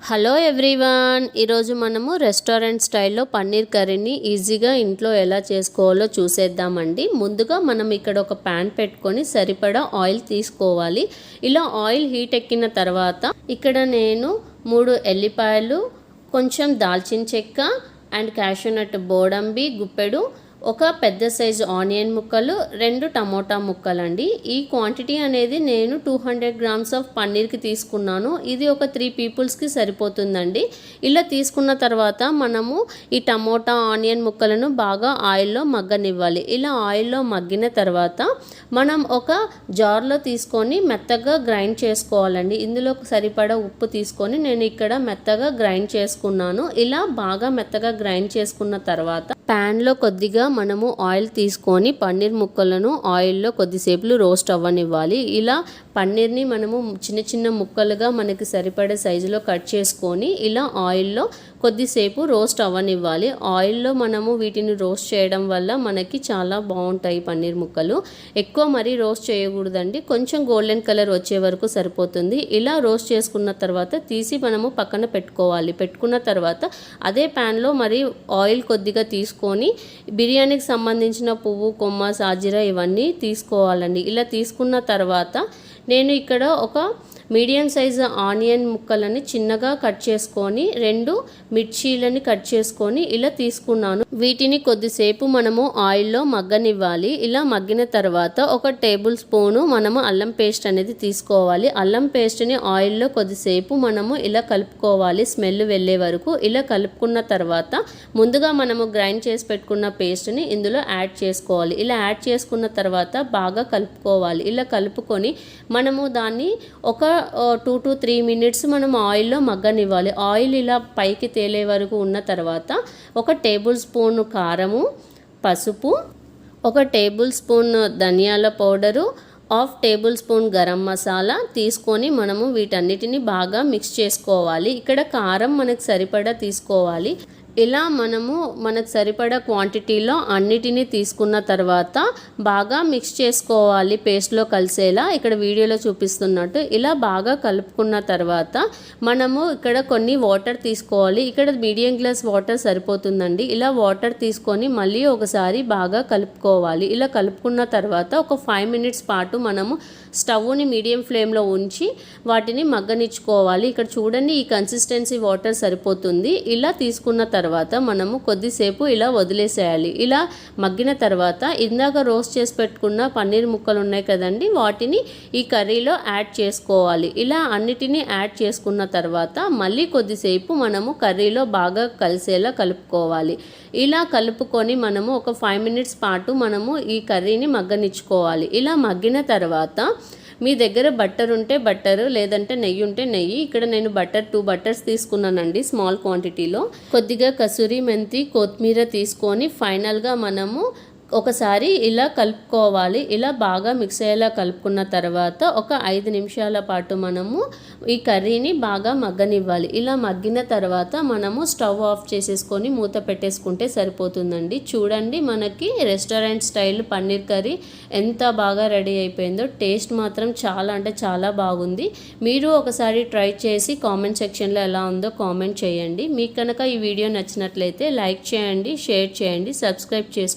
Hello everyone, ఈరోజు మనము restaurant స్టైల్లో పన్నీర్ కర్రీని ఈజీగా ఇంట్లో ఎలా చేసుకోవాలో చూసేద్దామండి. ముందుగా మనం ఇక్కడ ఒక ప్యాన్ పెట్టుకొని సరిపడా ఆయిల్ తీసుకోవాలి. ఇలా ఆయిల్ హీట్ ఎక్కిన తర్వాత ఇక్కడ నేను 3 ఎల్లిపాయలు, కొంచెం దాల్చిన చెక్క అండ్ క్యాషూనట్ బోడంబి గుప్పెడు, ఒక పెద్ద సైజు ఆనియన్ ముక్కలు, 2 టమోటా ముక్కలండి. ఈ క్వాంటిటీ అనేది నేను 200 గ్రామ్స్ ఆఫ్ పన్నీర్కి తీసుకున్నాను. ఇది ఒక 3 పీపుల్స్కి సరిపోతుందండి. ఇలా తీసుకున్న తర్వాత మనము ఈ టమోటా ఆనియన్ ముక్కలను బాగా ఆయిల్లో మగ్గనివ్వాలి. ఇలా ఆయిల్లో మగ్గిన తర్వాత మనం ఒక జార్లో తీసుకొని మెత్తగా గ్రైండ్ చేసుకోవాలండి. ఇందులో సరిపడా ఉప్పు తీసుకొని నేను ఇక్కడ మెత్తగా గ్రైండ్ చేసుకున్నాను. ఇలా బాగా మెత్తగా గ్రైండ్ చేసుకున్న తర్వాత ప్యాన్లో కొద్దిగా మనము ఆయిల్ తీసుకొని పన్నీర్ ముక్కలను ఆయిల్లో కొద్దిసేపు రోస్ట్ అవ్వనివ్వాలి. ఇలా పన్నీర్ని మనము చిన్న చిన్న ముక్కలుగా మనకి సరిపడే సైజులో కట్ చేసుకొని ఇలా ఆయిల్లో కొద్దిసేపు రోస్ట్ అవ్వనివ్వాలి. ఆయిల్లో మనము వీటిని రోస్ట్ చేయడం వల్ల మనకి చాలా బాగుంటాయి పన్నీర్ ముక్కలు. ఎక్కువ మరీ రోస్ట్ చేయకూడదండి, కొంచెం గోల్డెన్ కలర్ వచ్చే వరకు సరిపోతుంది. ఇలా రోస్ట్ చేసుకున్న తర్వాత తీసి మనము పక్కన పెట్టుకోవాలి. పెట్టుకున్న తర్వాత అదే ప్యాన్లో మరి ఆయిల్ కొద్దిగా తీసుకొని బిర్యానీకి సంబంధించిన పువ్వు, కొమ్మ, సాజీరా ఇవన్నీ తీసుకోవాలండి. ఇలా తీసుకున్న తర్వాత నేను ఇక్కడ ఒక మీడియం సైజు ఆనియన్ ముక్కలని చిన్నగా కట్ చేసుకొని 2 మిర్చీలని కట్ చేసుకొని ఇలా తీసుకున్నాను. వీటిని కొద్దిసేపు మనము ఆయిల్లో మగ్గనివ్వాలి. ఇలా మగ్గిన తర్వాత ఒక టేబుల్ స్పూను మనము అల్లం పేస్ట్ అనేది తీసుకోవాలి. అల్లం పేస్ట్ని ఆయిల్లో కొద్దిసేపు మనము ఇలా కలుపుకోవాలి, స్మెల్ వెళ్ళే వరకు. ఇలా కలుపుకున్న తర్వాత ముందుగా మనము గ్రైండ్ చేసి పెట్టుకున్న పేస్ట్ని ఇందులో యాడ్ చేసుకోవాలి. ఇలా యాడ్ చేసుకున్న తర్వాత బాగా కలుపుకోవాలి. ఇలా కలుపుకొని మనము దాన్ని ఒక 2 to 3 minutes మనం ఆయిల్లో మగ్గనివ్వాలి. ఆయిల్ ఇలా పైకి తేలే వరకు ఉన్న తర్వాత ఒక టేబుల్ స్పూన్ కారము, పసుపు, ఒక టేబుల్ స్పూన్ ధనియాల powder, 1/2 table spoon garam masala తీసుకొని మనము వీటన్నిటిని బాగా మిక్స్ చేసుకోవాలి. ఇక్కడ కారం మనకు సరిపడా తీసుకోవాలి. ఇలా మనము మనకు సరిపడా క్వాంటిటీలో అన్నిటినీ తీసుకున్న తర్వాత బాగా మిక్స్ చేసుకోవాలి పేస్ట్లో కలిసేలా, ఇక్కడ వీడియోలో చూపిస్తున్నట్టు. ఇలా బాగా కలుపుకున్న తర్వాత మనము ఇక్కడ కొన్ని వాటర్ తీసుకోవాలి. ఇక్కడ మీడియం గ్లాస్ వాటర్ సరిపోతుందండి. ఇలా వాటర్ తీసుకొని మళ్ళీ ఒకసారి బాగా కలుపుకోవాలి. ఇలా కలుపుకున్న తర్వాత ఒక 5 minutes పాటు మనము స్టవ్ని మీడియం ఫ్లేమ్లో ఉంచి వాటిని మగ్గనిచ్చుకోవాలి. ఇక్కడ చూడండి, ఈ కన్సిస్టెన్సీ వాటర్ సరిపోతుంది. ఇలా తీసుకున్న తర్వాత మనము కొద్దిసేపు ఇలా వదిలేసేయాలి. ఇలా మగ్గిన తర్వాత ఇందాక రోస్ట్ చేసి పెట్టుకున్న పన్నీర్ ముక్కలు ఉన్నాయి కదండి, వాటిని ఈ కర్రీలో యాడ్ చేసుకోవాలి. ఇలా అన్నిటినీ యాడ్ చేసుకున్న తర్వాత మళ్ళీ కొద్దిసేపు మనము కర్రీలో బాగా కలిసేలా కలుపుకోవాలి. ఇలా కలుపుకొని మనము ఒక 5 minutes పాటు మనము ఈ కర్రీని మగ్గనిచ్చుకోవాలి. ఇలా మగ్గిన తర్వాత మీ దగ్గర బట్టర్ ఉంటే బట్టర్, లేదంటే నెయ్యి ఉంటే నెయ్యి. ఇక్కడ నేను 2 బట్టర్స్ తీసుకున్నానండి స్మాల్ క్వాంటిటీలో. కొద్దిగా కసూరి మెంతి, కొత్తిమీర తీసుకొని ఫైనల్గా మనము ఒకసారి ఇలా కలుపుకోవాలి. ఇలా బాగా మిక్స్ అయ్యేలా కలుపుకున్న తర్వాత ఒక 5 నిమిషాల పాటు మనము ఈ కర్రీని బాగా మగ్గనివ్వాలి. ఇలా మగ్గిన తర్వాత మనము స్టవ్ ఆఫ్ చేసేసుకొని మూత పెట్టేసుకుంటే సరిపోతుందండి. చూడండి, మనకి రెస్టారెంట్ స్టైల్ పన్నీర్ కర్రీ ఎంత బాగా రెడీ అయిపోయిందో. టేస్ట్ మాత్రం చాలా అంటే చాలా బాగుంది. మీరు ఒకసారి ట్రై చేసి కామెంట్ సెక్షన్లో ఎలా ఉందో కామెంట్ చేయండి. మీకు కనుక ఈ వీడియో నచ్చినట్లయితే లైక్ చేయండి, షేర్ చేయండి, సబ్స్క్రైబ్ చేసుకోండి.